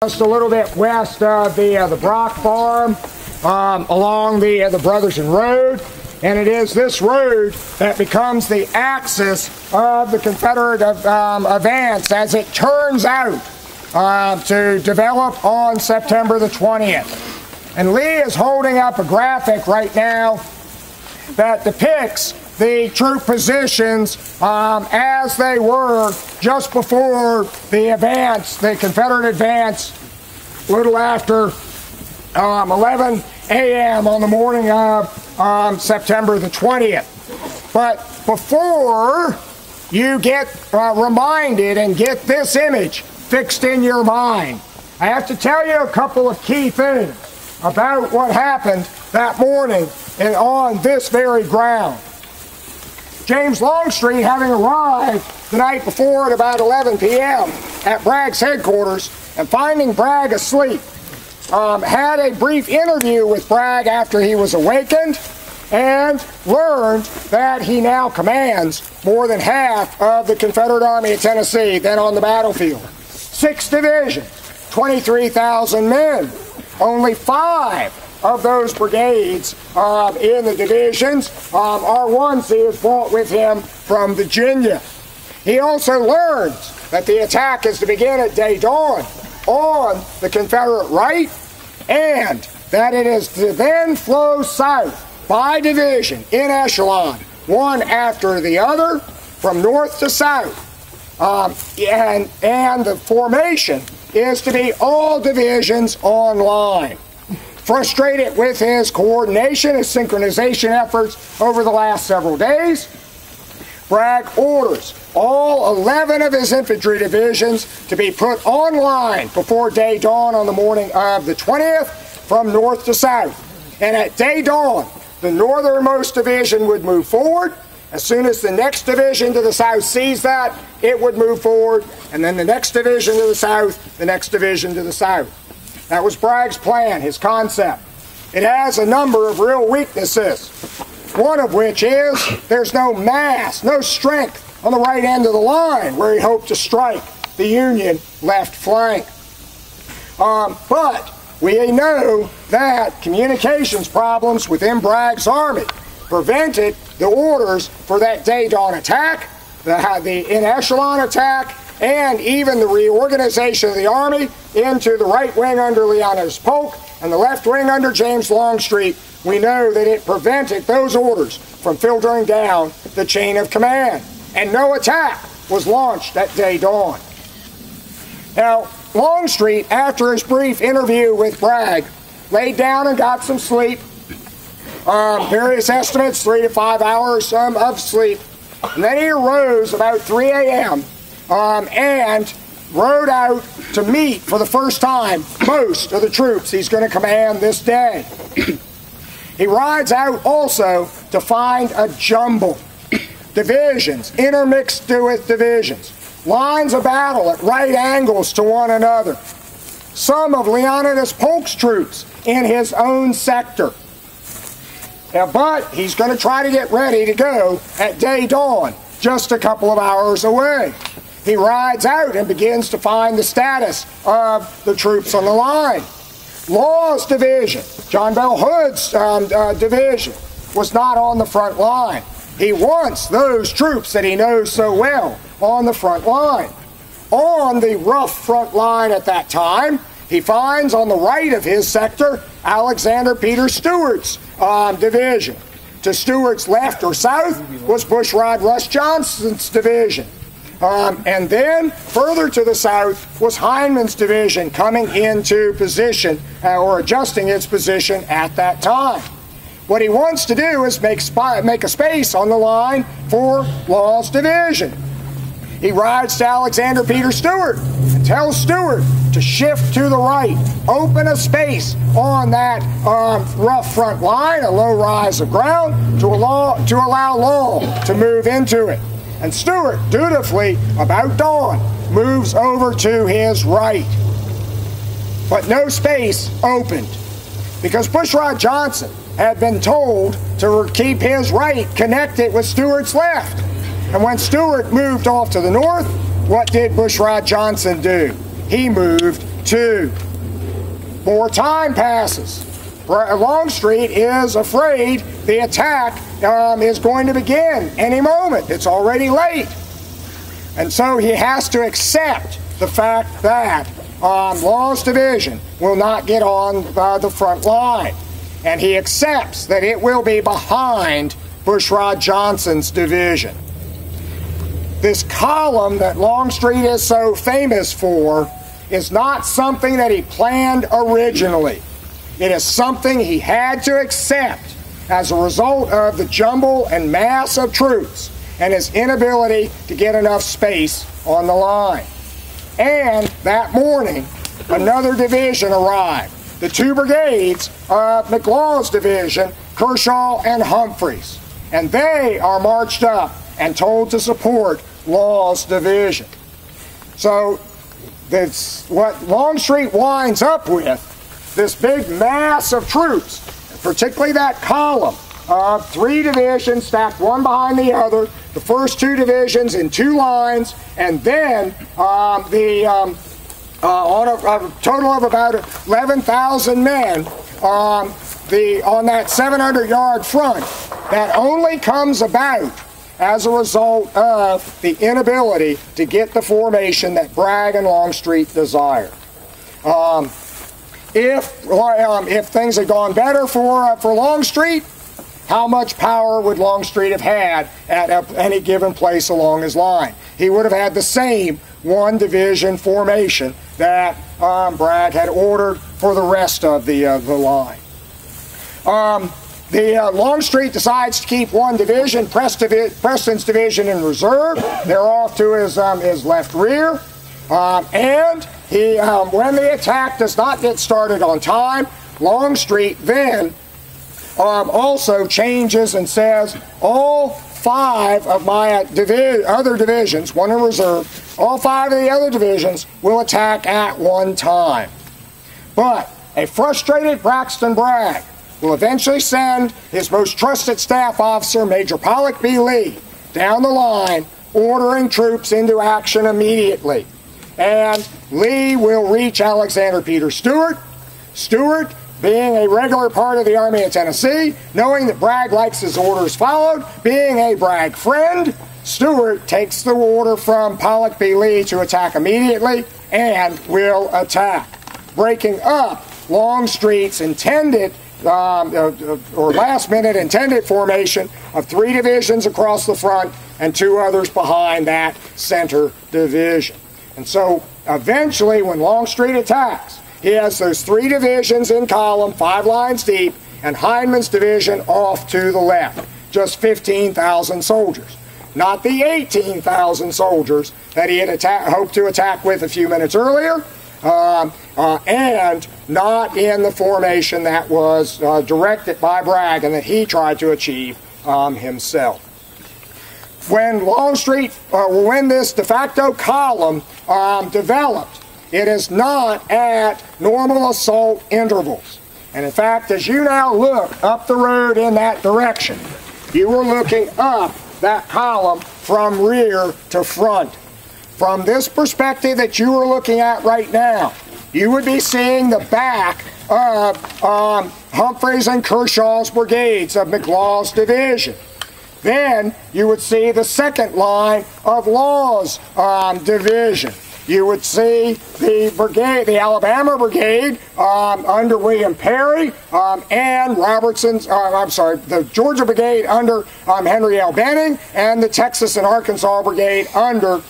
Just a little bit west of the Brock Farm, along the Brotherton Road, and it is this road that becomes the axis of the Confederate advance as it turns out to develop on September the 20th. And Lee is holding up a graphic right now that depicts the troop positions as they were just before the advance, the Confederate advance, a little after 11 a.m. on the morning of September the 20th. But before you get reminded and get this image fixed in your mind, I have to tell you a couple of key things about what happened that morning and on this very ground. James Longstreet, having arrived the night before at about 11 p.m. at Bragg's headquarters and finding Bragg asleep, had a brief interview with Bragg after he was awakened and learned that he now commands more than half of the Confederate Army of Tennessee then on the battlefield. 6 divisions, 23,000 men, only 5 of those brigades in the divisions are ones he has brought with him from Virginia. He also learns that the attack is to begin at day dawn on the Confederate right, and that it is to then flow south by division in echelon, one after the other, from north to south. And the formation is to be all divisions on line. Frustrated with his coordination and synchronization efforts over the last several days, Bragg orders all 11 of his infantry divisions to be put online before day dawn on the morning of the 20th from north to south. And at day dawn, the northernmost division would move forward. As soon as the next division to the south sees that, it would move forward, and then the next division to the south, the next division to the south. That was Bragg's plan, his concept. It has a number of real weaknesses, one of which is there's no mass, no strength on the right end of the line where he hoped to strike the Union left flank. But we know that communications problems within Bragg's army prevented the orders for that day-dawn attack, the in-echelon attack, and even the reorganization of the army into the right wing under Leonidas Polk and the left wing under James Longstreet. We know that it prevented those orders from filtering down the chain of command, and no attack was launched at day dawn. Now, Longstreet, after his brief interview with Bragg, laid down and got some sleep. Various estimates, 3 to 5 hours of sleep. And then he arose about 3 a.m. And rode out to meet for the first time most of the troops he's going to command this day. He rides out also to find a jumble. Divisions intermixed with divisions. Lines of battle at right angles to one another. Some of Leonidas Polk's troops in his own sector. But he's going to try to get ready to go at day dawn, just a couple of hours away. He rides out and begins to find the status of the troops on the line. Law's division, John Bell Hood's division, was not on the front line. He wants those troops that he knows so well on the front line. On the rough front line at that time, he finds on the right of his sector Alexander Peter Stewart's division. To Stewart's left or south was Bushrod Rush Johnston's division. And then further to the south was Hindman's division coming into position or adjusting its position at that time. What he wants to do is make a space on the line for Law's division. He rides to Alexander Peter Stewart and tells Stewart to shift to the right, open a space on that rough front line, a low rise of ground, to allow Law to move into it. And Stewart, dutifully, about dawn, moves over to his right. But no space opened, because Bushrod Johnson had been told to keep his right connected with Stewart's left. And when Stewart moved off to the north, what did Bushrod Johnson do? He moved 2. More time passes. Longstreet is afraid the attack is going to begin any moment. It's already late. And so he has to accept the fact that Law's division will not get on the front line. And he accepts that it will be behind Bushrod Johnson's division. This column that Longstreet is so famous for is not something that he planned originally. It is something he had to accept as a result of the jumble and mass of troops and his inability to get enough space on the line. And that morning, another division arrived. The 2 brigades of McLaw's division, Kershaw and Humphreys. And they are marched up and told to support Law's division. So that's what Longstreet winds up with, this big mass of troops, particularly that column of 3 divisions stacked one behind the other, the first 2 divisions in 2 lines, and then on a total of about 11,000 men on that 700-yard front. That only comes about as a result of the inability to get the formation that Bragg and Longstreet desired. If things had gone better for Longstreet, how much power would Longstreet have had at any given place along his line? He would have had the same 1-division formation that Bragg had ordered for the rest of the line. Longstreet decides to keep 1 division, Preston's division, in reserve. They're off to his left rear. And when the attack does not get started on time, Longstreet then also changes and says, all 5 of my other divisions, 1 in reserve, all 5 of the other divisions will attack at one time. But a frustrated Braxton Bragg will eventually send his most trusted staff officer, Major Pollock B. Lee, down the line, ordering troops into action immediately. And Lee will reach Alexander Peter Stewart. Stewart, being a regular part of the Army of Tennessee, knowing that Bragg likes his orders followed, being a Bragg friend, Stewart takes the order from Pollock B. Lee to attack immediately and will attack, breaking up Longstreet's intended or last-minute intended formation of 3 divisions across the front and 2 others behind that center division. And so eventually when Longstreet attacks, he has those 3 divisions in column, 5 lines deep, and Hindman's division off to the left. Just 15,000 soldiers. Not the 18,000 soldiers that he had hoped to attack with a few minutes earlier, and not in the formation that was directed by Bragg and that he tried to achieve himself. When when this de facto column developed, it is not at normal assault intervals. And in fact, as you now look up the road in that direction, you were looking up that column from rear to front. From this perspective that you are looking at right now, you would be seeing the back of Humphreys and Kershaw's brigades of McLaw's division. Then you would see the second line of Law's division. You would see the brigade, the Alabama Brigade under William Perry, and the Georgia Brigade under Henry L. Benning, and the Texas and Arkansas Brigade under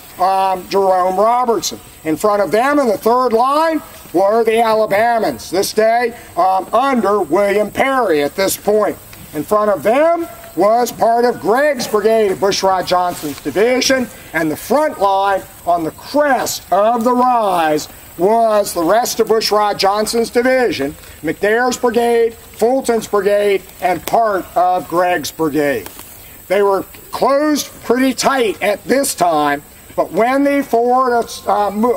Jerome Robertson. In front of them in the third line were the Alabamans, this day under William Perry at this point. In front of them was part of Gregg's brigade of Bushrod Johnson's division, and the front line on the crest of the rise was the rest of Bushrod Johnson's division, McNair's brigade, Fulton's brigade, and part of Gregg's brigade. They were closed pretty tight at this time, but when the forward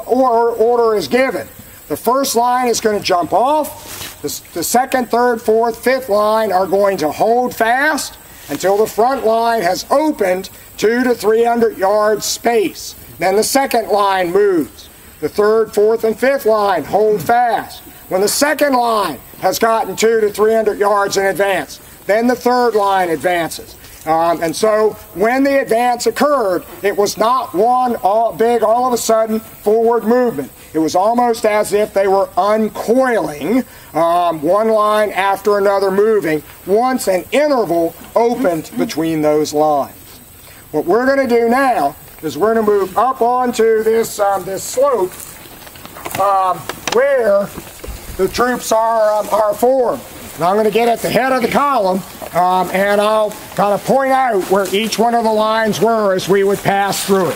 order is given, the first line is going to jump off, the second, third, fourth, fifth line are going to hold fast until the front line has opened 200 to 300 yards space. Then the second line moves. the 3rd, 4th, and 5th line hold fast. When the 2nd line has gotten 200 to 300 yards in advance, then the 3rd line advances. And so when the advance occurred, it was not one big, all of a sudden, forward movement. It was almost as if they were uncoiling, one line after another moving, once an interval opened between those lines. What we're going to do now is we're going to move up onto this, this slope where the troops are formed. And I'm going to get at the head of the column, and I'll kind of point out where each one of the lines were as we would pass through it.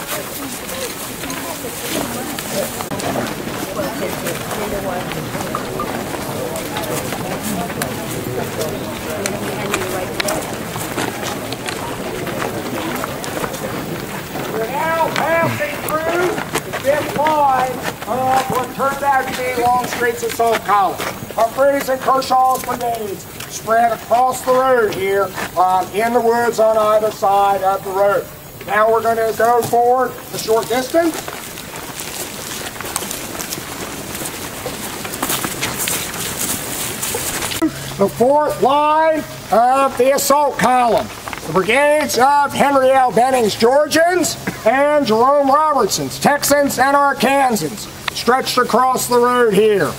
We're now passing through the 5th line of what turned out to be Longstreet's assault column. Humphreys and Kershaw's brigades spread across the road here in the woods on either side of the road. Now we're going to go forward a short distance. The 4th line of the assault column. The brigades of Henry L. Benning's Georgians and Jerome Robertson's Texans and Arkansans stretched across the road here.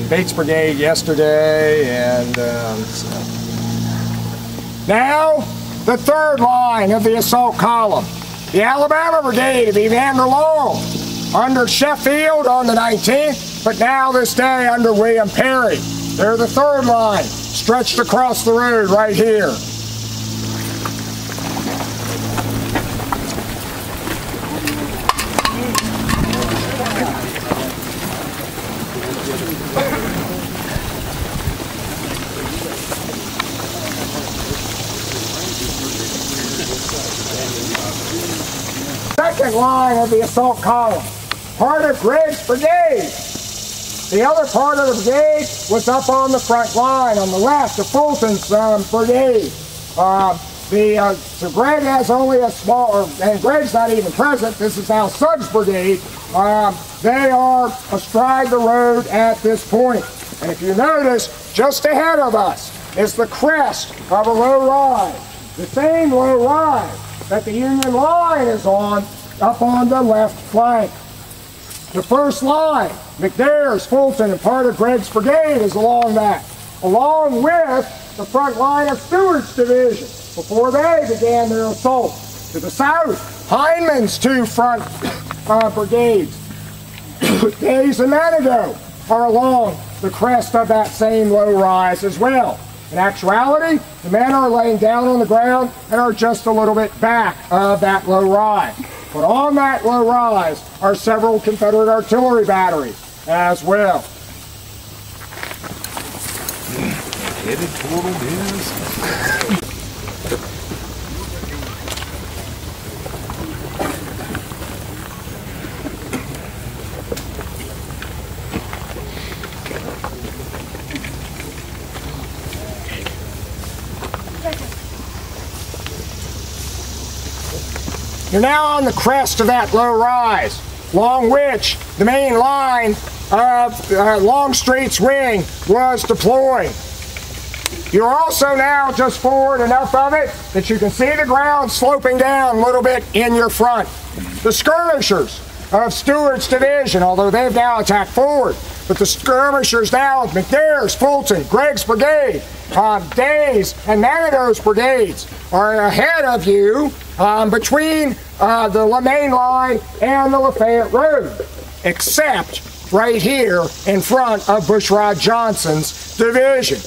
Bates Brigade yesterday, and now the 3rd line of the assault column. The Alabama Brigade of Evander Long under Sheffield on the 19th, but now this day under William Perry. They're the 3rd line, stretched across the road right here. Second line of the assault column, part of Gregg's brigade. The other part of the brigade was up on the front line on the left of Fulton's brigade. So Gregg has only a small, and Gregg's not even present. This is Al Suggs' brigade. They are astride the road at this point. And if you notice, just ahead of us is the crest of a low rise. The same low rise that the Union line is on, up on the left flank. The 1st line, McNair's, Fulton, and part of Gregg's brigade is along that, along with the front line of Stewart's division before they began their assault. To the south, Hindman's 2 front brigades, Days and Manitou, are along the crest of that same low rise as well. In actuality, the men are laying down on the ground and are just a little bit back of that low rise. But on that low rise are several Confederate artillery batteries as well. Headed toward this. You're now on the crest of that low rise, along which the main line of Longstreet's wing was deployed. You're also now just forward enough of it that you can see the ground sloping down a little bit in your front. The skirmishers of Stewart's division, although they've now attacked forward, but the skirmishers now of McNair's, Fulton, Gregg's brigade, Days, and Manitou's brigades are ahead of you between the main line and the Lafayette Road, except right here in front of Bushrod Johnson's division.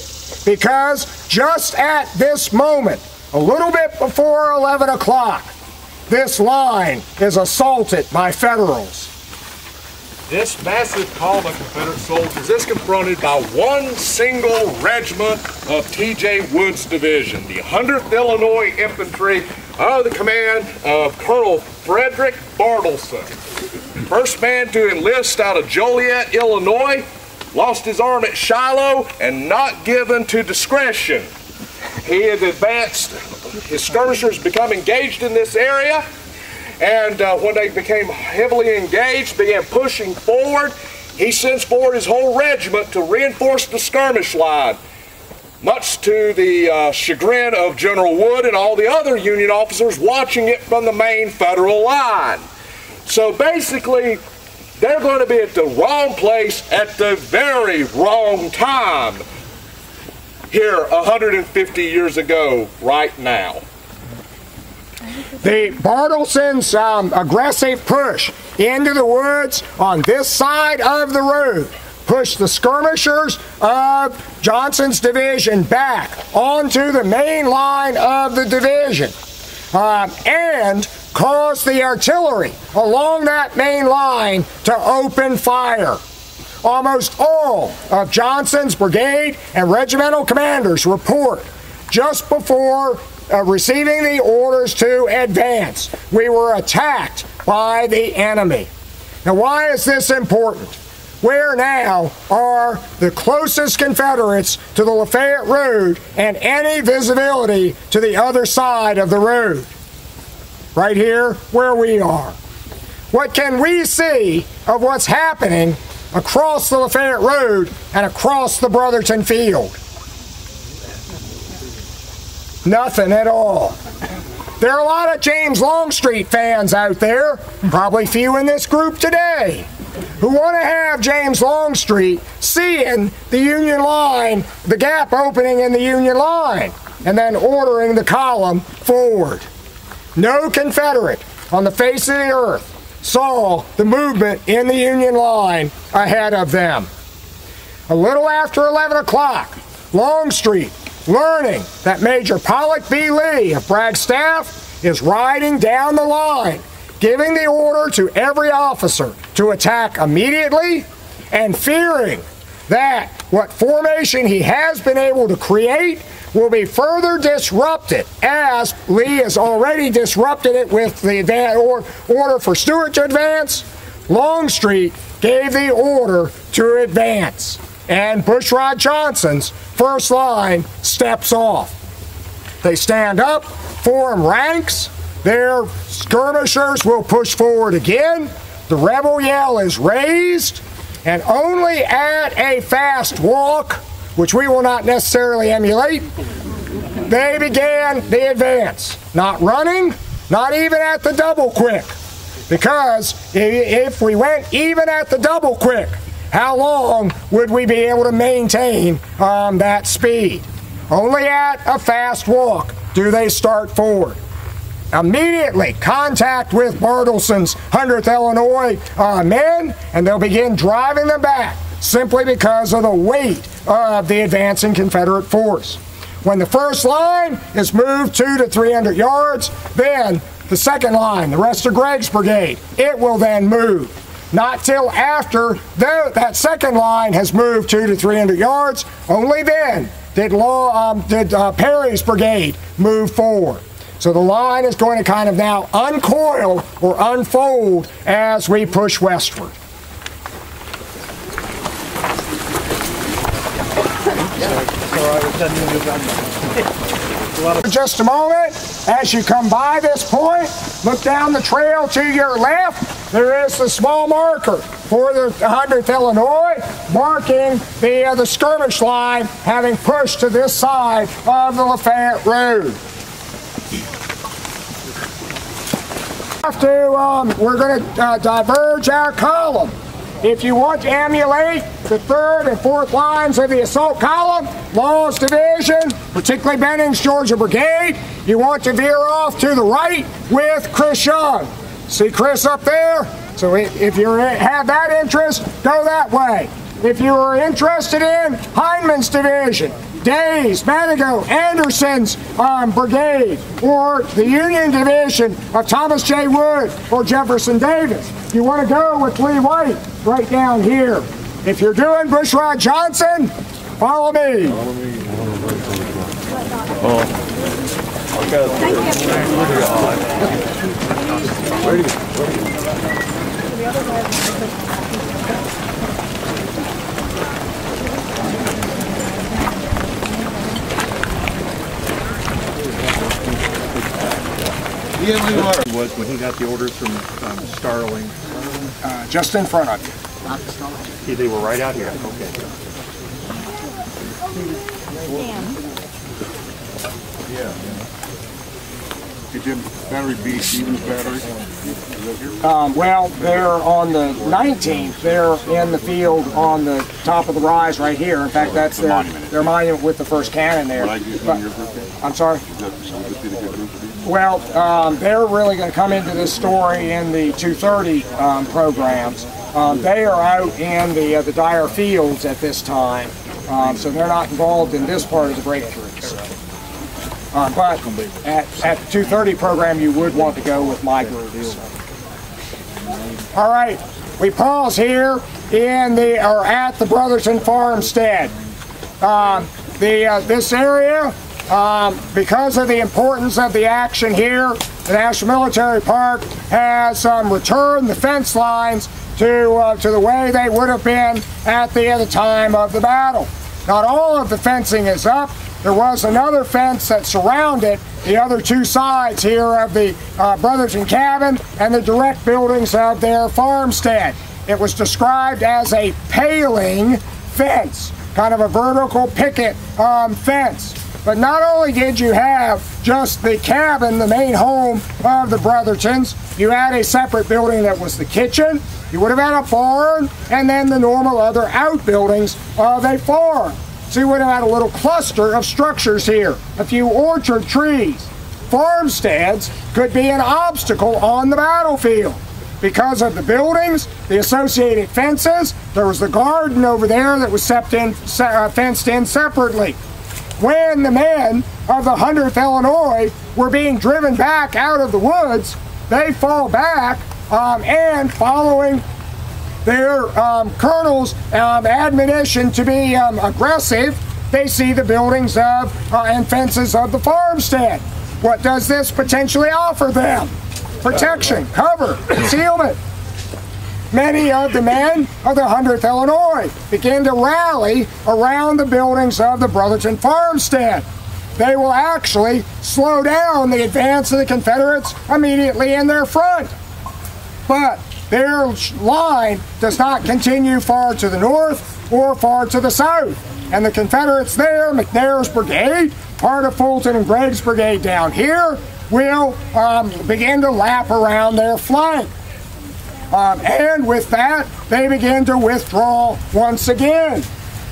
Because just at this moment, a little bit before 11 o'clock, this line is assaulted by Federals. This massive column of Confederate soldiers is confronted by one single regiment of T.J. Wood's division, the 100th Illinois Infantry, under the command of Colonel Frederick Bartleson. first man to enlist out of Joliet, Illinois, lost his arm at Shiloh, and not given to discretion. He had advanced, his skirmishers become engaged in this area, and when they became heavily engaged, began pushing forward, he sends forward his whole regiment to reinforce the skirmish line, much to the chagrin of General Wood and all the other Union officers watching it from the main Federal line. So basically, they're going to be at the wrong place at the very wrong time here 150 years ago right now. The Bartleson's aggressive push into the woods on this side of the road pushed the skirmishers of Johnson's division back onto the main line of the division and caused the artillery along that main line to open fire. Almost all of Johnson's brigade and regimental commanders report just before receiving the orders to advance, we were attacked by the enemy. Now, why is this important? Where now are the closest Confederates to the Lafayette Road and any visibility to the other side of the road? Right here where we are. What can we see of what's happening across the Lafayette Road and across the Brotherton field? Nothing at all. There are a lot of James Longstreet fans out there, probably few in this group today, who want to have James Longstreet seeing the Union line, the gap opening in the Union line, and then ordering the column forward. No Confederate on the face of the earth saw the movement in the Union line ahead of them. A little after 11 o'clock, Longstreet, learning that Major Pollock B. Lee of Bragg's staff is riding down the line, giving the order to every officer to attack immediately, and fearing that what formation he has been able to create will be further disrupted, as Lee has already disrupted it with the order for Stuart to advance. Longstreet gave the order to advance, and Bushrod Johnson's first line steps off. They stand up, form ranks, their skirmishers will push forward again, the rebel yell is raised, and only at a fast walk, which we will not necessarily emulate, they began the advance. Not running, not even at the double quick. Because if we went even at the double quick, how long would we be able to maintain that speed? Only at a fast walk do they start forward. Immediately contact with Bartleson's 100th Illinois men, and they'll begin driving them back, simply because of the weight of the advancing Confederate force. When the first line is moved 200 to 300 yards, then the second line, the rest of Gregg's brigade, it will then move. Not till after that second line has moved 200 to 300 yards, only then did Perry's brigade move forward. So the line is going to kind of now uncoil or unfold as we push westward. For just a moment, as you come by this point, look down the trail to your left. There is the small marker for the 100th Illinois, marking the skirmish line having pushed to this side of the Lafayette Road. We're going to diverge our column. If you want to emulate the 3rd and 4th lines of the assault column, Law's division, particularly Benning's Georgia Brigade, you want to veer off to the right with Chris Young. See Chris up there? So if you have that interest, go that way. If you are interested in Hindman's division, Days, Manigault, Anderson's brigade, or the Union division of Thomas J. Wood or Jefferson Davis, you want to go with Lee White right down here. If you're doing Bushrod Johnson, follow me. Was when he got the orders from Starling. Just in front of you. They were right out here. Okay. Yeah. Did your battery beat Stevens' battery? Well, they're on the 19th. They're in the field on the top of the rise right here. In fact, that's their monument with the first cannon there. I'm sorry? Well, they're really going to come into this story in the 230 programs. They are out in the dire fields at this time, so they're not involved in this part of the breakthrough. So. But at the 230 program, you would want to go with my groups. All right, we pause here at the Brotherton Farmstead. This area, because of the importance of the action here, the National Military Park has returned the fence lines to the way they would have been at the time of the battle. Not all of the fencing is up. There was another fence that surrounded the other two sides here of the Brotherton cabin and the direct buildings of their farmstead. It was described as a paling fence, kind of a vertical picket fence. But not only did you have just the cabin, the main home of the Brothertons, you had a separate building that was the kitchen. You would have had a barn and then the normal other outbuildings of a farm. So you would have had a little cluster of structures here, a few orchard trees. Farmsteads could be an obstacle on the battlefield because of the buildings, the associated fences. There was the garden over there that was fenced in separately. When the men of the 100th Illinois were being driven back out of the woods, they fall back and following their colonel's admonition to be aggressive, they see the buildings and fences of the farmstead. What does this potentially offer them? Protection, cover, concealment. Many of the men of the 100th Illinois begin to rally around the buildings of the Brotherton Farmstead. They will actually slow down the advance of the Confederates immediately in their front. But their line does not continue far to the north or far to the south. And the Confederates there, McNair's brigade, part of Fulton and Gregg's brigade down here, will begin to lap around their flank. And with that, they begin to withdraw once again.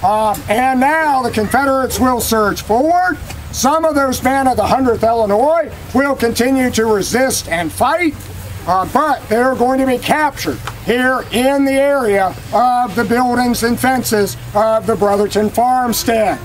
And now the Confederates will surge forward. Some of those men of the 100th Illinois will continue to resist and fight. But they're going to be captured here in the area of the buildings and fences of the Brotherton Farmstead.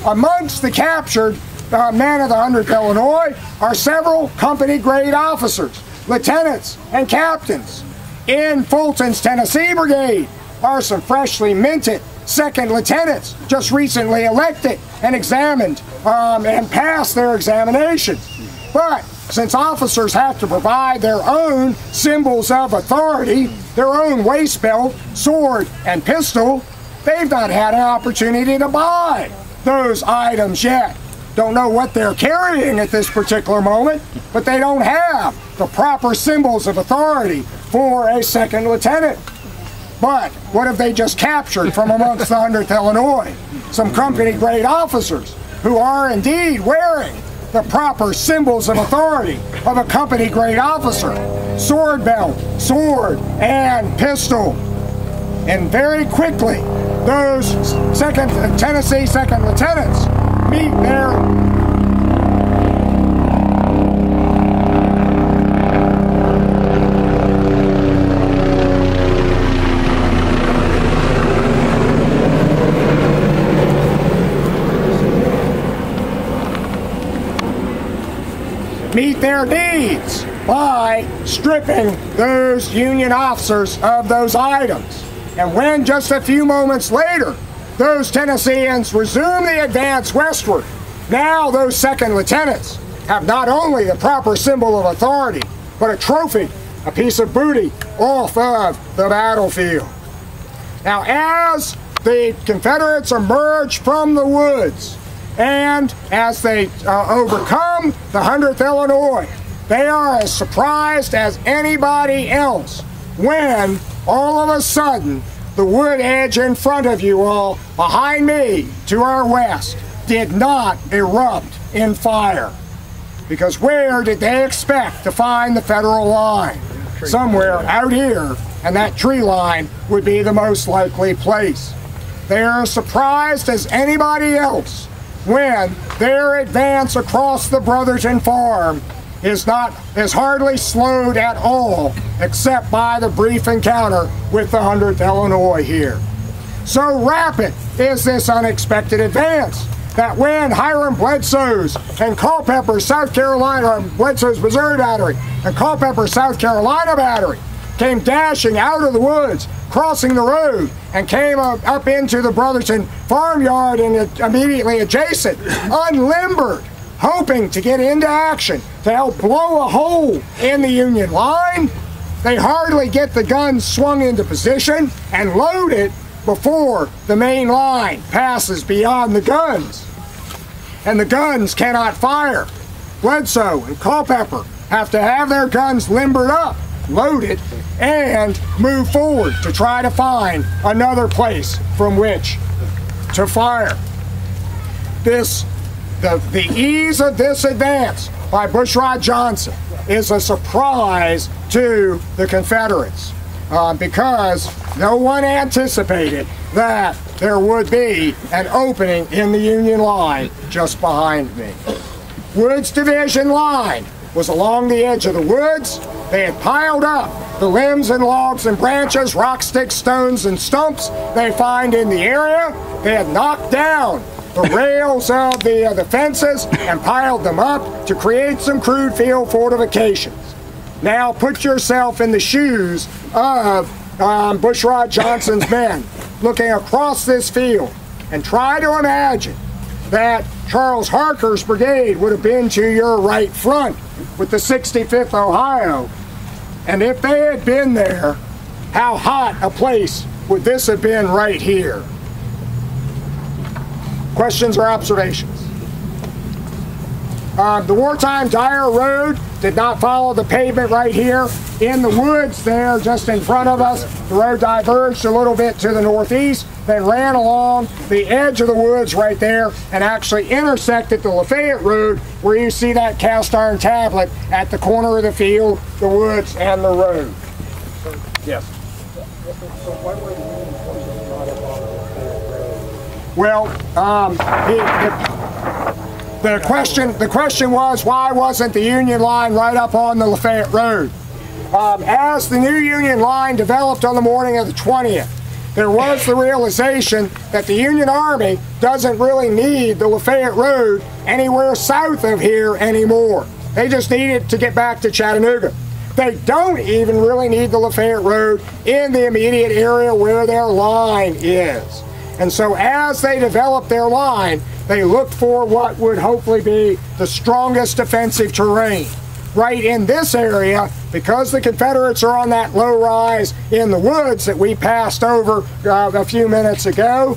Amongst the captured men of the 100th Illinois are several company-grade officers, lieutenants, and captains. In Fulton's Tennessee Brigade are some freshly minted second lieutenants, just recently elected and examined and passed their examinations. But since officers have to provide their own symbols of authority, their own waist belt, sword, and pistol, they've not had an opportunity to buy those items yet. Don't know what they're carrying at this particular moment, but they don't have the proper symbols of authority for a second lieutenant. But what have they just captured from amongst the 100th Illinois? Some company-grade officers who are indeed wearing the proper symbols of authority of a company-grade officer. Sword belt, sword, and pistol. And very quickly, those Tennessee second lieutenants meet their needs by stripping those Union officers of those items. And when just a few moments later, those Tennesseans resume the advance westward, now those second lieutenants have not only the proper symbol of authority, but a trophy a piece of booty off of the battlefield. Now, as the Confederates emerge from the woods, and as they overcome the 100th Illinois, they are as surprised as anybody else when all of a sudden the wood edge in front of you all, behind me to our west, did not erupt in fire. Because where did they expect to find the Federal line? Somewhere out here, and that tree line would be the most likely place. They are as surprised as anybody else when their advance across the Brotherton Farm is hardly slowed at all, except by the brief encounter with the 100th Illinois here. So rapid is this unexpected advance that when Hiram Bledsoe's and Culpeper's South Carolina, Bledsoe's Missouri Battery and Culpeper's South Carolina Battery came dashing out of the woods, crossing the road, and came up into the Brotherton farmyard and immediately adjacent, unlimbered, hoping to get into action to help blow a hole in the Union line. They hardly get the guns swung into position and loaded before the main line passes beyond the guns. And the guns cannot fire. Bledsoe and Culpeper have to have their guns limbered up, loaded, and move forward to try to find another place from which to fire. The ease of this advance by Bushrod Johnson is a surprise to the Confederates because no one anticipated that there would be an opening in the Union line just behind me. Wood's division line was along the edge of the woods. They had piled up the limbs and logs and branches, rock sticks, stones, and stumps they find in the area. They had knocked down the rails of the fences and piled them up to create some crude field fortifications. Now put yourself in the shoes of Bushrod Johnson's men looking across this field and try to imagine that Charles Harker's brigade would have been to your right front with the 65th Ohio. And if they had been there, how hot a place would this have been right here? Questions or observations? The wartime Dyer Road did not follow the pavement right here. In the woods there, just in front of us, the road diverged a little bit to the northeast, then ran along the edge of the woods right there and actually intersected the Lafayette Road where you see that cast iron tablet at the corner of the field, the woods, and the road. Yes? So why were the Union forces not up on the Lafayette Road? Well, the question was, why wasn't the Union line right up on the Lafayette Road? As the new Union line developed on the morning of the 20th, there was the realization that the Union Army doesn't really need the Lafayette Road anywhere south of here anymore. They just need it to get back to Chattanooga. They don't even really need the Lafayette Road in the immediate area where their line is. And so as they developed their line, they looked for what would hopefully be the strongest defensive terrain. Right in this area, because the Confederates are on that low rise in the woods that we passed over a few minutes ago,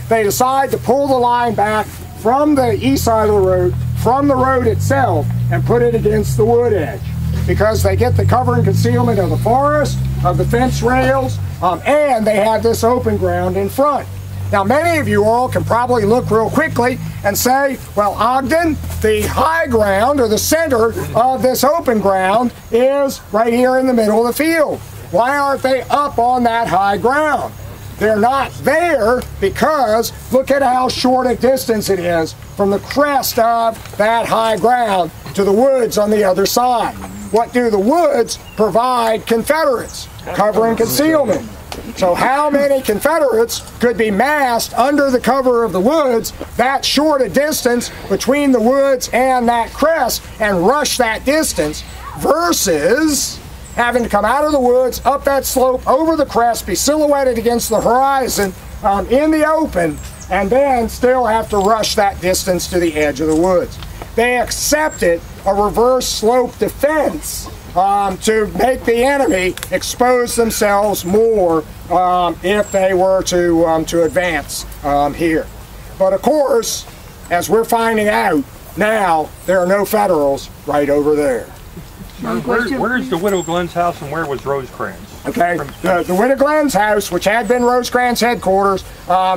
they decide to pull the line back from the east side of the road, from the road itself, and put it against the wood edge. Because they get the cover and concealment of the forest, of the fence rails, and they have this open ground in front. Now, many of you all can probably look real quickly and say, well, Ogden, the high ground or the center of this open ground is right here in the middle of the field. Why aren't they up on that high ground? They're not there because look at how short a distance it is from the crest of that high ground to the woods on the other side. What do the woods provide Confederates? Cover and concealment. So how many Confederates could be massed under the cover of the woods that short a distance between the woods and that crest and rush that distance versus having to come out of the woods, up that slope, over the crest, be silhouetted against the horizon in the open, and then still have to rush that distance to the edge of the woods. They accepted a reverse slope defense to make the enemy expose themselves more if they were to advance here. But of course, as we're finding out now, there are no Federals right over there. Where's the Widow Glenn's house and where was Rosecrans? Okay, the Widow Glenn's house, which had been Rosecrans' headquarters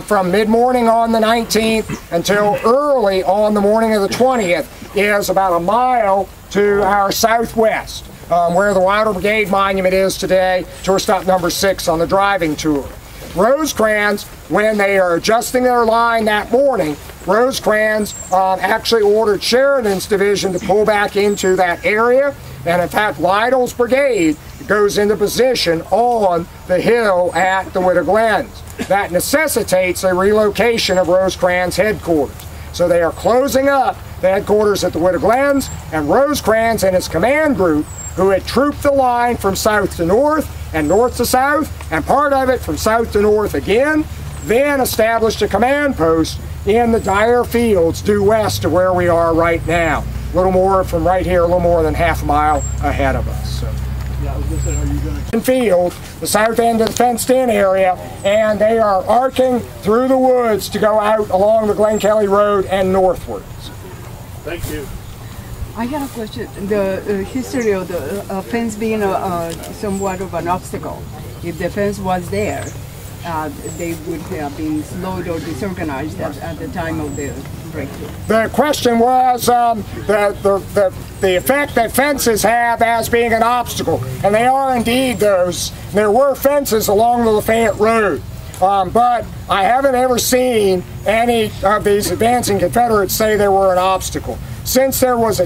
from mid-morning on the 19th until early on the morning of the 20th, is about a mile to our southwest, where the Wilder Brigade Monument is today, tour stop number 6 on the driving tour. Rosecrans, when they are adjusting their line that morning, Rosecrans actually ordered Sheridan's division to pull back into that area, and in fact Lytle's brigade goes into position on the hill at the Widow Glenn's. That necessitates a relocation of Rosecrans' headquarters. So they are closing up the headquarters at the Widow Glenn's, and Rosecrans and his command group, who had trooped the line from south to north and north to south, and part of it from south to north again, then established a command post in the Dyer Fields due west of where we are right now. A little more from right here, a little more than half a mile ahead of us. So. Yeah, I was going to say, are you going to... Field, the south end of the fenced-in area, and they are arcing through the woods to go out along the Glen Kelly Road and northwards. Thank you. I have a question. The history of the fence being somewhat of an obstacle. If the fence was there, they would have been slowed or disorganized at the time of the breakthrough. The question was the effect that fences have as being an obstacle, and they are indeed those. There were fences along the Lafayette Road, but I haven't ever seen any of these advancing Confederates say they were an obstacle. Since there was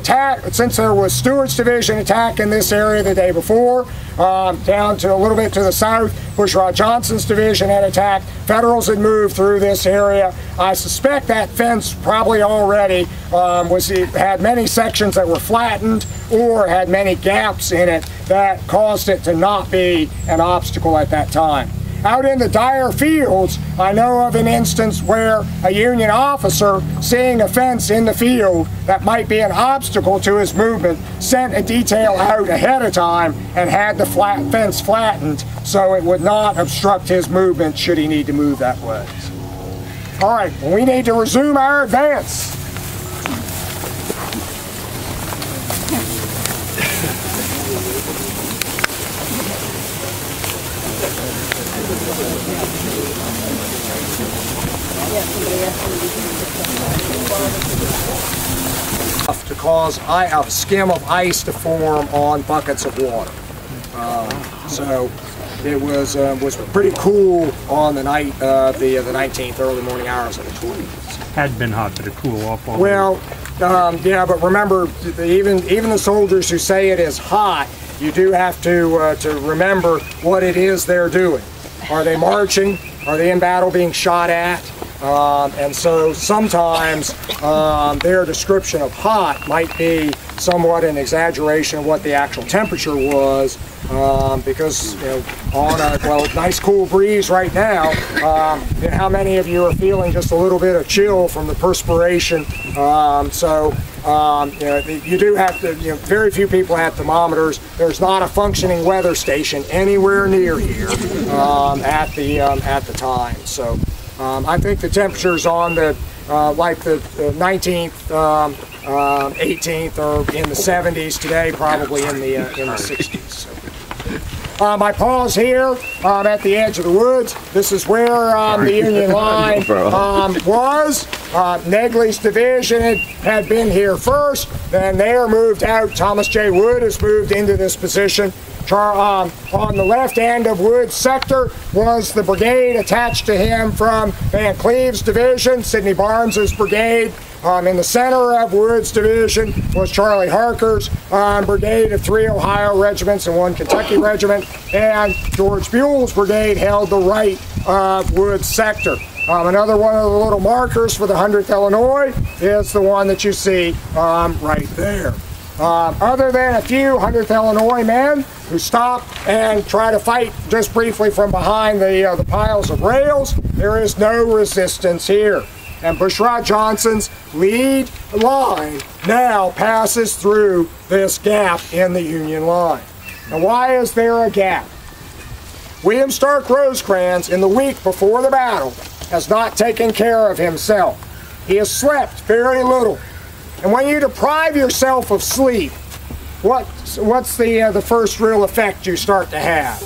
Stewart's division attack in this area the day before, down to a little bit to the south, Bushrod Johnson's division had attacked. Federals had moved through this area. I suspect that fence probably already had many sections that were flattened or had many gaps in it that caused it to not be an obstacle at that time. Out in the Dyer Fields, I know of an instance where a Union officer, seeing a fence in the field that might be an obstacle to his movement, sent a detail out ahead of time and had the fence flattened so it would not obstruct his movement should he need to move that way. All right, well, we need to resume our advance. To cause a skim of ice to form on buckets of water. So it was pretty cool on the night of the 19th, early morning hours of the 20th. Had been hot, but to cool off. Well, yeah, but remember, even the soldiers who say it is hot, you do have to remember what it is they're doing. Are they marching? Are they in battle being shot at? And so sometimes their description of hot might be somewhat an exaggeration of what the actual temperature was, because on a nice cool breeze right now, how many of you are feeling just a little bit of chill from the perspiration? You do have to. Very few people have thermometers. There's not a functioning weather station anywhere near here at the time. So. I think the temperatures on the like the 19th, 18th are in the 70s today, probably in the 60s. So. I pause here at the edge of the woods. This is where the Union line was. Negley's division had been here first, then they are moved out. Thomas J. Wood has moved into this position. On the left end of Wood's sector was the brigade attached to him from Van Cleve's division, Sidney Barnes's brigade. In the center of Wood's division was Charlie Harker's brigade of 3 Ohio regiments and 1 Kentucky regiment, and George Buell's brigade held the right of Wood's sector. Another one of the little markers for the 100th Illinois is the one that you see right there. Other than a few 100th Illinois men who stop and try to fight just briefly from behind the piles of rails, there is no resistance here. and Bushrod Johnson's lead line now passes through this gap in the Union line. Now, why is there a gap? William Stark Rosecrans, in the week before the battle, has not taken care of himself. He has slept very little. And when you deprive yourself of sleep, what's the first real effect you start to have?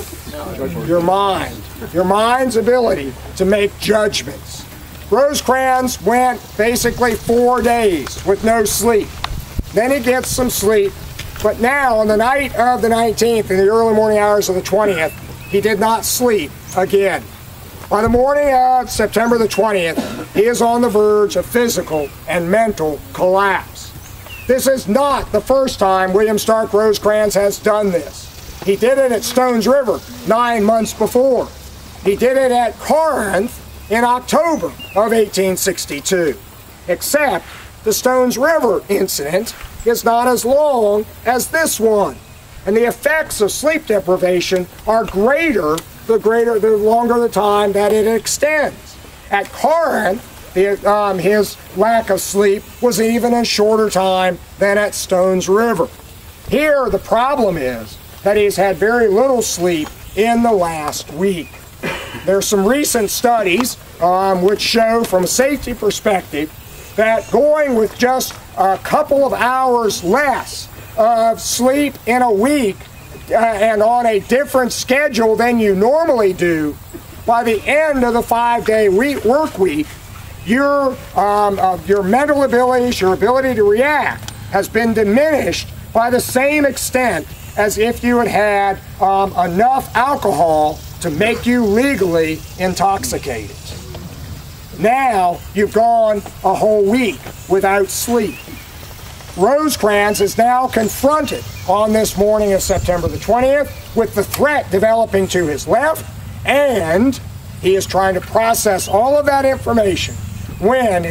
Your mind. Your mind's ability to make judgments. Rosecrans went basically 4 days with no sleep. Then he gets some sleep, but now on the night of the 19th, in the early morning hours of the 20th, he did not sleep again. By the morning of September the 20th, he is on the verge of physical and mental collapse. This is not the first time William Stark Rosecrans has done this. He did it at Stones River 9 months before. He did it at Corinth in October of 1862. Except the Stones River incident is not as long as this one. And the effects of sleep deprivation are greater the longer the time that it extends. At Corinth, his lack of sleep was even a shorter time than at Stones River. Here, the problem is that he's had very little sleep in the last week. There's some recent studies which show from a safety perspective that going with just a couple of hours less of sleep in a week and on a different schedule than you normally do, by the end of the 5-day work week, your mental abilities, your ability to react, has been diminished by the same extent as if you had had enough alcohol to make you legally intoxicated. Now you've gone a whole week without sleep. Rosecrans is now confronted on this morning of September the 20th with the threat developing to his left, and he is trying to process all of that information when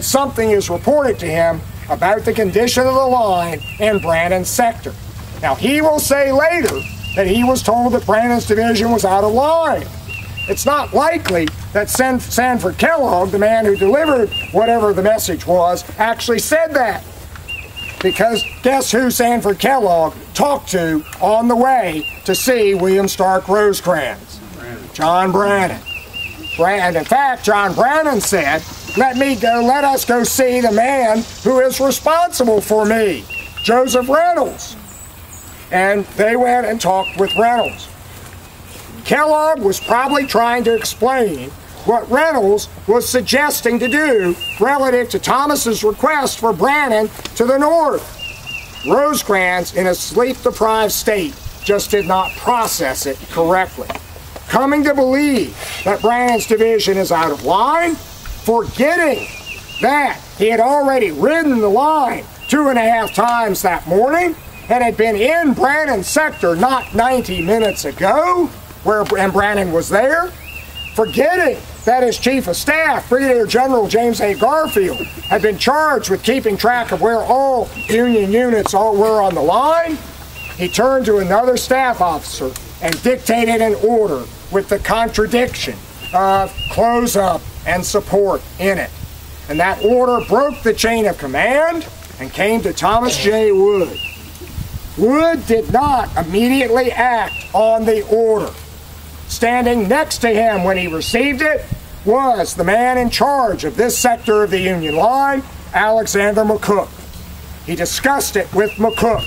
something is reported to him about the condition of the line in Brannan's sector. Now, he will say later that he was told that Brannan's division was out of line. It's not likely that Sanford Kellogg, the man who delivered whatever the message was, actually said that. Because guess who Sanford Kellogg talked to on the way to see William Stark Rosecrans? John Brannan. And in fact, John Brannan said, let us go see the man who is responsible for me, Joseph Reynolds. And they went and talked with Reynolds. Kellogg was probably trying to explain what Reynolds was suggesting to do relative to Thomas's request for Brannan to the north. Rosecrans, in a sleep-deprived state, just did not process it correctly. Coming to believe that Brannan's division is out of line, forgetting that he had already ridden the line 2.5 times that morning and had been in Brannan's sector not 90 minutes ago, and Brannan was there, forgetting that his chief of staff, Brigadier General James A. Garfield, had been charged with keeping track of where all Union units were on the line, he turned to another staff officer and dictated an order with the contradiction of close up and support in it. And that order broke the chain of command and came to Thomas J. Wood. Wood did not immediately act on the order. Standing next to him when he received it was the man in charge of this sector of the Union line, Alexander McCook. He discussed it with McCook.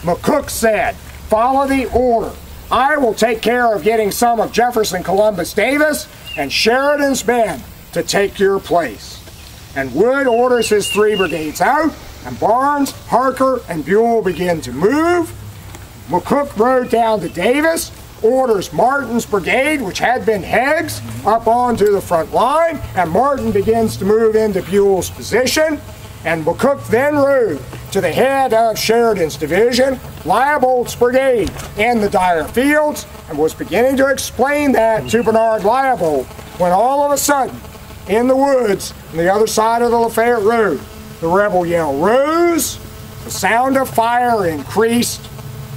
McCook said, "Follow the order. I will take care of getting some of Jefferson Columbus Davis and Sheridan's men to take your place." And Wood orders his 3 brigades out, and Barnes, Harker, and Buell begin to move. McCook rode down to Davis, orders Martin's brigade, which had been Haig's, up onto the front line, and Martin begins to move into Buell's position. And McCook then rode to the head of Sheridan's division, Liabolt's brigade, in the Dyer Fields, and was beginning to explain that to Bernard Liabolt when all of a sudden, in the woods on the other side of the Lafayette Road, the rebel yell rose, the sound of fire increased,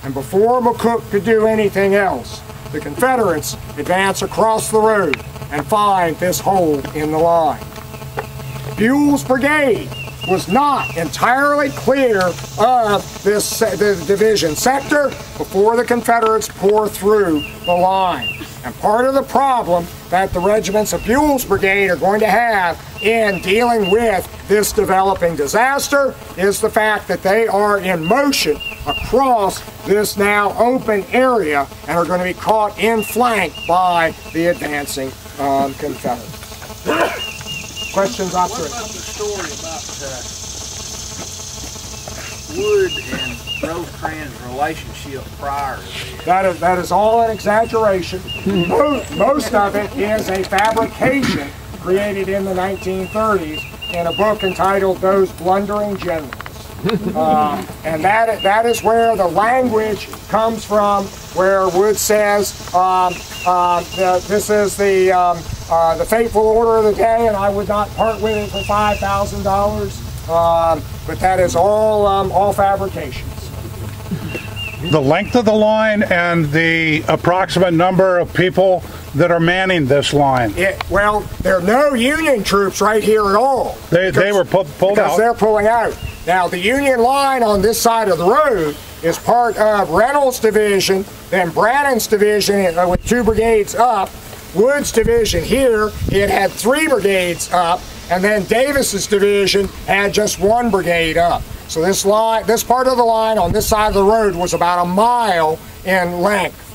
and before McCook could do anything else, the Confederates advance across the road and find this hole in the line. Buell's brigade was not entirely clear of this the division sector before the Confederates pour through the line. And part of the problem that the regiments of Buell's brigade are going to have in dealing with this developing disaster is the fact that they are in motion across this now open area and are going to be caught in flank by the advancing Confederates. Questions, Officer? What about the story about Wood and Rosecrans' relationship prior to this? That is all an exaggeration. Most of it is a fabrication created in the 1930s in a book entitled Those Blundering Generals. And that is where the language comes from, where Wood says, this is the fateful order of the day, and I would not part with it for $5,000. But that is all fabrications. The length of the line and the approximate number of people that are manning this line. Well, there are no Union troops right here at all. They were pulled out. Because they're pulling out. Now, the Union line on this side of the road is part of Reynolds' division, then Brannan's division with 2 brigades up, Wood's division here, it had 3 brigades up, and then Davis's division had just 1 brigade up. So this part of the line on this side of the road was about a mile in length.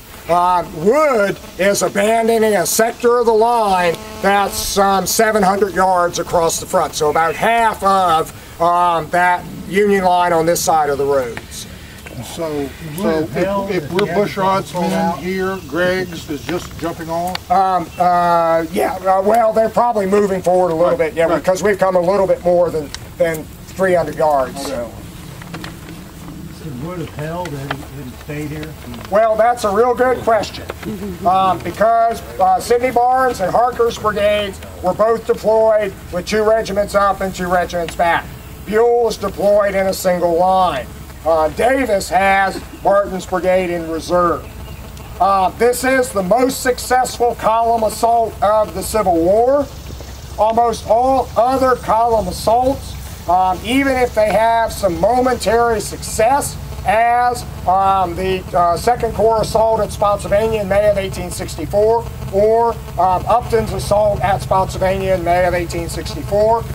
Wood is abandoning a sector of the line that's 700 yards across the front, so about half of that Union line on this side of the roads. So if we're Bushrod's men here, Greg's is just jumping off? Well, they're probably moving forward a little bit, because we've come a little bit more than 300 yards. Okay. So. Would have held and stayed here? Well, that's a real good question. Because Sidney Barnes and Harker's brigades were both deployed with 2 regiments up and 2 regiments back. Buell was deployed in a single line. Davis has Martin's brigade in reserve. This is the most successful column assault of the Civil War. Almost all other column assaults, even if they have some momentary success, as the 2nd Corps assault at Spotsylvania in May of 1864, or Upton's assault at Spotsylvania in May of 1864.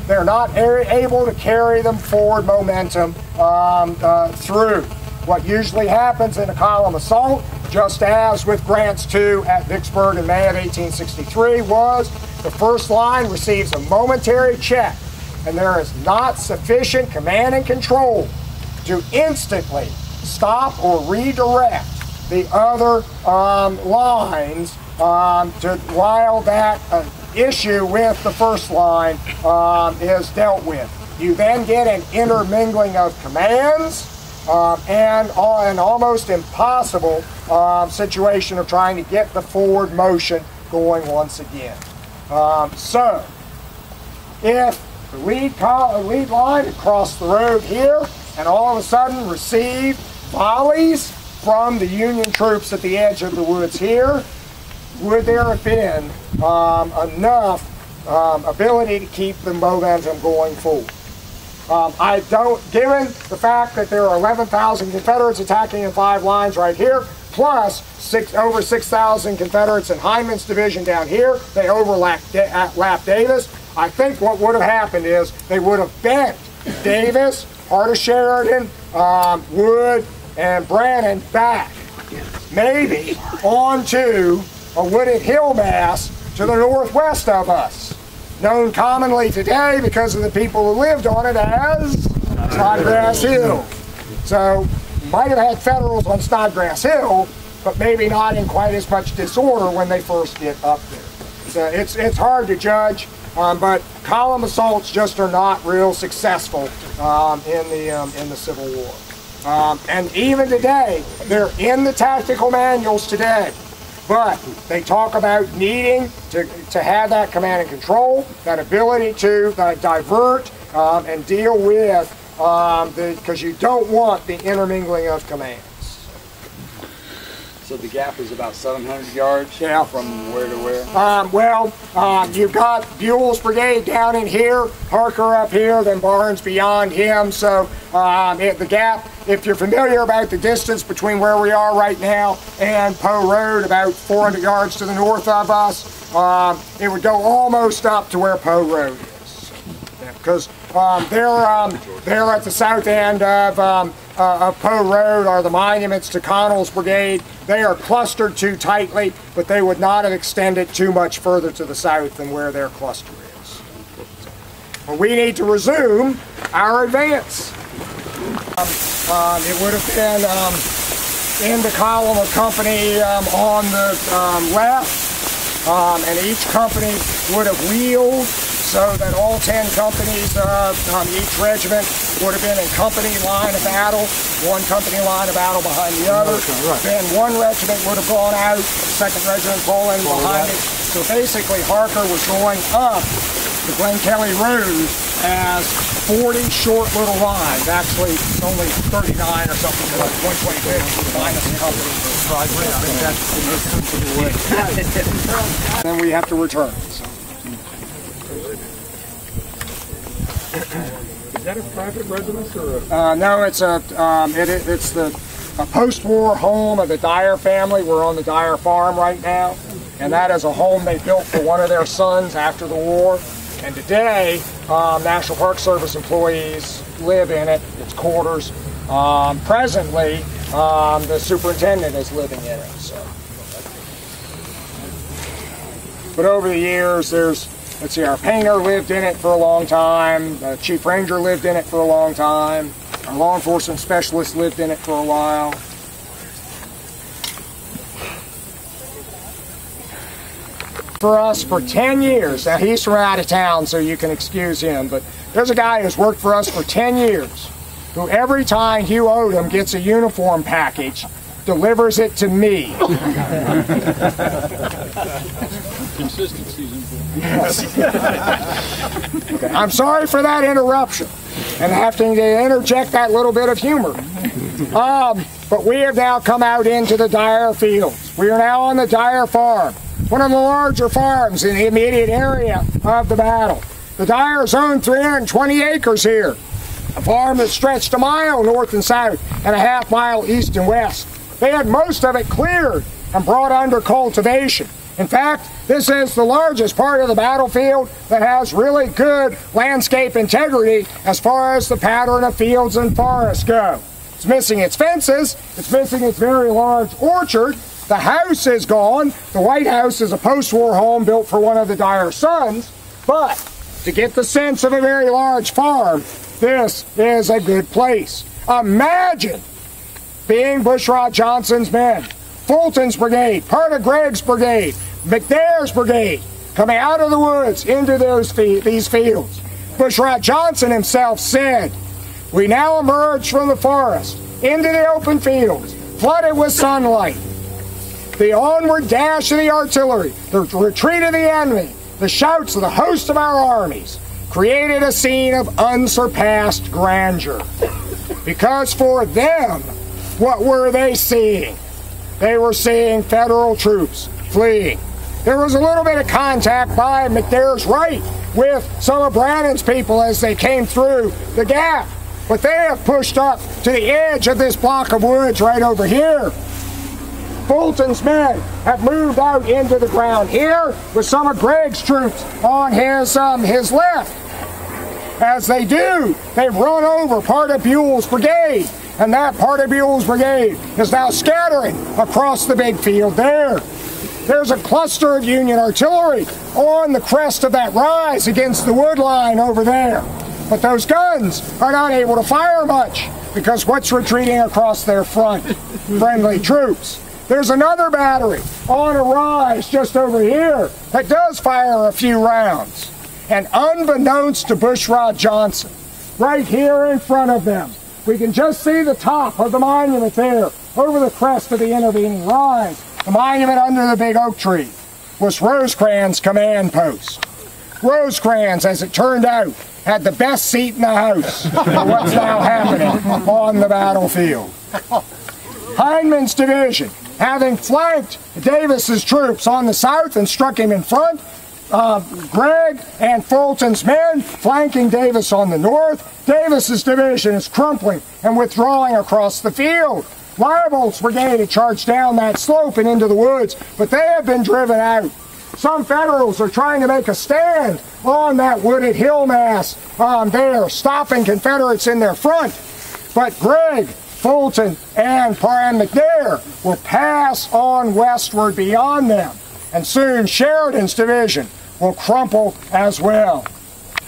They're not able to carry them forward momentum through. What usually happens in a column assault, just as with Grant's 2 at Vicksburg in May of 1863, was the first line receives a momentary check, and there is not sufficient command and control to instantly stop or redirect the other lines while that issue with the first line is dealt with. You then get an intermingling of commands and an almost impossible situation of trying to get the forward motion going once again. So, if the lead line had crossed the road here and all of a sudden received volleys from the Union troops at the edge of the woods here, would there have been enough ability to keep the momentum going forward? Given the fact that there are 11,000 Confederates attacking in 5 lines right here, plus over 6,000 Confederates in Hyman's division down here, they overlap Davis. I think what would have happened is they would have bent Davis, part of Sheridan, Wood, and Brannan back, maybe onto a wooded hill mass to the northwest of us, known commonly today because of the people who lived on it as Snodgrass Hill. So might have had Federals on Snodgrass Hill, but maybe not in quite as much disorder when they first get up there. So it's hard to judge, but column assaults just are not real successful in the Civil War. And even today, they're in the tactical manuals today. But they talk about needing to have that command and control, that ability to divert and deal with, because you don't want the intermingling of commands. So the gap is about 700 yards from where to where? You've got Buell's brigade down in here, Harker up here, then Barnes beyond him. So the gap, if you're familiar about the distance between where we are right now and Poe Road, about 400 yards to the north of us, it would go almost up to where Poe Road is. Because they're at the south end of Poe Road are the monuments to Connell's brigade. They are clustered too tightly, but they would not have extended too much further to the south than where their cluster is. Well, we need to resume our advance. It would have been in the column of company on the left, and each company would have wheeled so that all 10 companies of each regiment would have been in company line of battle, one company line of battle behind the other. Then one regiment would have gone out, the second regiment falling behind it. So basically Harker was going up the Glen Kelly Road as 40 short little lines. Actually, only 39 or something, like 126 minus the company. Then we have to return. So. Is that a private residence or a... No, it's a post-war home of the Dyer family. We're on the Dyer Farm right now, and that is a home they built for one of their sons after the war. And today, National Park Service employees live in it. It's quarters. Presently, the superintendent is living in it. So. But over the years, there's, let's see, our painter lived in it for a long time. The chief ranger lived in it for a long time. Our law enforcement specialist lived in it for a while. For us for 10 years. Now he's from out of town, so you can excuse him, but there's a guy who's worked for us for 10 years who every time Hugh Odom gets a uniform package, delivers it to me. Consistency's important. Yes. Okay. I'm sorry for that interruption and having to interject that little bit of humor. But we have now come out into the Dyer fields. We are now on the Dyer Farm, one of the larger farms in the immediate area of the battle. The Dyers owned 320 acres here, a farm that stretched a mile north and south and a half mile east and west. They had most of it cleared and brought under cultivation. In fact, this is the largest part of the battlefield that has really good landscape integrity as far as the pattern of fields and forests go. It's missing its fences, it's missing its very large orchard. The house is gone. The White House is a post-war home built for one of the Dyer sons, but to get the sense of a very large farm, this is a good place. Imagine being Bushrod Johnson's men, Fulton's brigade, part of Gregg's brigade, McNair's brigade, coming out of the woods into these fields. Bushrod Johnson himself said, "We now emerge from the forest into the open fields, flooded with sunlight. The onward dash of the artillery, the retreat of the enemy, the shouts of the host of our armies created a scene of unsurpassed grandeur." Because for them, what were they seeing? They were seeing Federal troops fleeing. There was a little bit of contact by McNair's right with some of Brannan's people as they came through the gap, but they have pushed up to the edge of this block of woods right over here. Fulton's men have moved out into the ground here with some of Gregg's troops on his left. As they do, they've run over part of Buell's brigade, and that part of Buell's brigade is now scattering across the big field there. There's a cluster of Union artillery on the crest of that rise against the wood line over there. But those guns are not able to fire much because what's retreating across their front? Friendly troops. There's another battery on a rise just over here that does fire a few rounds. And unbeknownst to Bushrod Johnson, right here in front of them, we can just see the top of the monument there over the crest of the intervening rise. The monument under the big oak tree was Rosecrans' command post. Rosecrans, as it turned out, had the best seat in the house for what's now happening on the battlefield. Hindman's division having flanked Davis's troops on the south and struck him in front, Gregg and Fulton's men flanking Davis on the north, Davis's division is crumpling and withdrawing across the field. Liebel's brigade had charged down that slope and into the woods, but they have been driven out. Some Federals are trying to make a stand on that wooded hill mass there, stopping Confederates in their front. But Gregg, Fulton, and McNair will pass on westward beyond them, and soon Sheridan's division will crumple as well.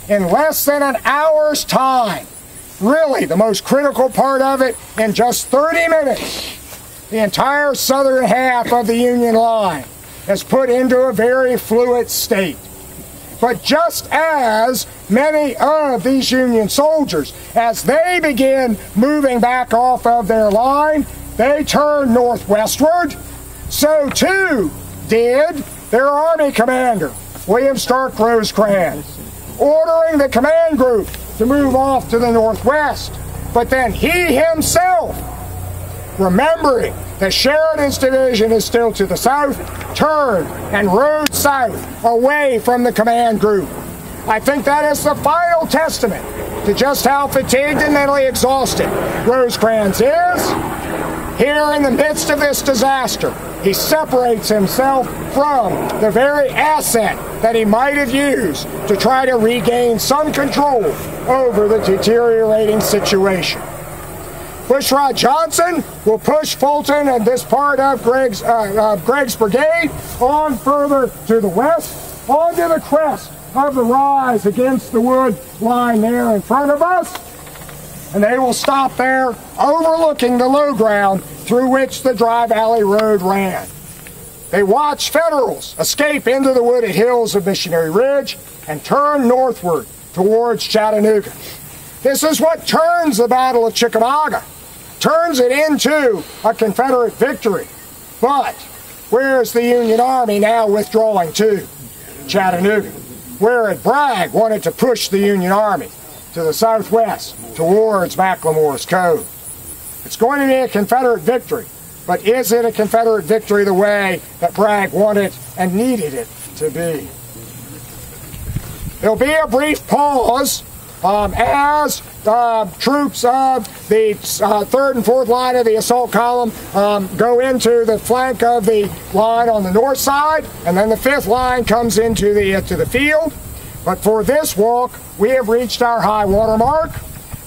In less than an hour's time, really the most critical part of it, in just 30 minutes, the entire southern half of the Union line is put into a very fluid state. But just as many of these Union soldiers, as they begin moving back off of their line, they turn northwestward, so too did their army commander, William Stark Rosecrans, ordering the command group to move off to the northwest. But then he himself, remembering that Sheridan's division is still to the south, turned and rode south away from the command group. I think that is the final testament to just how fatigued and mentally exhausted Rosecrans is. Here in the midst of this disaster, he separates himself from the very asset that he might have used to try to regain some control over the deteriorating situation. Bushrod Johnson will push Fulton and this part of Gregg's brigade on further to the west, onto the crest of the rise against the wood line there in front of us, and they will stop there overlooking the low ground through which the Dry Valley Road ran. They watch Federals escape into the wooded hills of Missionary Ridge and turn northward towards Chattanooga. This is what turns the Battle of Chickamauga, turns it into a Confederate victory. But where is the Union Army now withdrawing to? Chattanooga, where Bragg wanted to push the Union Army to the southwest towards McLemore's Cove. It's going to be a Confederate victory, but is it a Confederate victory the way that Bragg wanted and needed it to be? There'll be a brief pause as troops of the 3rd and 4th line of the assault column go into the flank of the line on the north side, and then the 5th line comes into the field. But for this walk, we have reached our high water mark,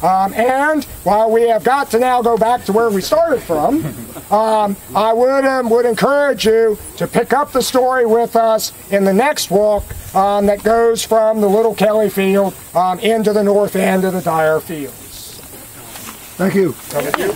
and while we have got to now go back to where we started from, I would encourage you to pick up the story with us in the next walk that goes from the Little Kelly Field into the north end of the Dyer Fields. Thank you. Very good.